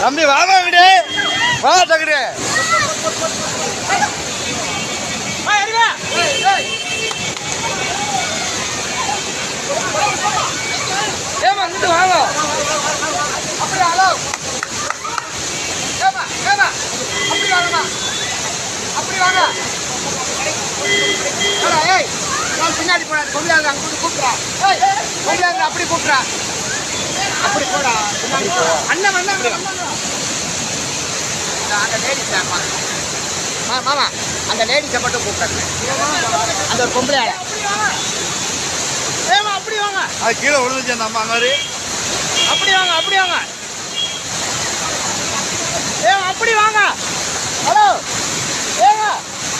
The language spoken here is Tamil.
தம்பி வாமா விடு வா தகுடு ஏமா இங்கிட்டு வாங்க அப்படி ஹலோ ஏமா ஏமா அப்படி வாங்கம்மா அப்படி வாங்க ஏய் நான் பின்னாடி போனா கொம்பியாங்க அங்க கூப்பிட்றா ஏய் கொம்பியாங்க அப்படி கூப்பிட்றா அப்படி போடா அண்ணன் வந்தா அந்த லேடிஸ் மாமா அந்த லேடிஸை மட்டும் கூப்பிட்றேன் அந்த ஒரு பொம்பளை ஏமா அப்படி வாங்க அது கீழே விழுந்துச்சு அந்த அம்மா மாதிரி அப்படி வாங்க அப்படி வாங்க ஏமா அப்படி வாங்க ஹலோ ஏங்க